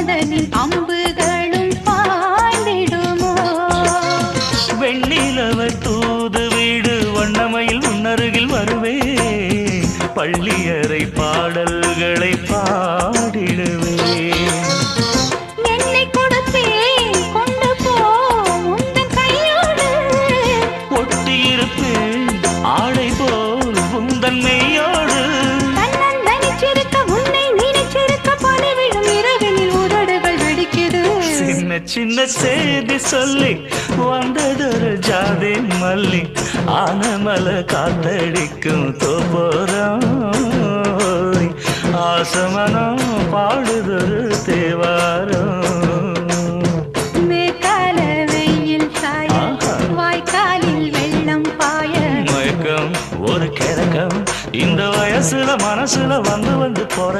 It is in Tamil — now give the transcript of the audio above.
மன்மதனின் அம்புகளும் பாய்ந்திடுமோ வெண்ணிலவ தூது வீடு வண்ணமையில் உன்னருகில் வருவே பள்ளியறை பாடல்களை பாடிடுவே என்னை கொடுத்தேன் கொண்டு போ உந்தன் கையோடு ஒட்டியிருப்பேன் ஆடை போல் உந்தன் மெய்யோடு தன்னந்தனிச்சிருக்க உன்னை நினைச்சிருக்க பணிவிடும் இரவினில் உதடுகள் வெடிக்குது சின்ன சின்ன செய்தி சொல்லி வந்ததொரு ஜாதி மல்லி ஆனமல காத்தடிக்கும் தோப்போரம் ஆசமனம் பாடுதொரு தேவாரம் மேற்கால வெயில் சாய வாய்க்காலில் வெள்ளம் பாய மயக்கம் ஒரு கிறக்கம் இந்த வயசுல மனசுல வந்து வந்து போற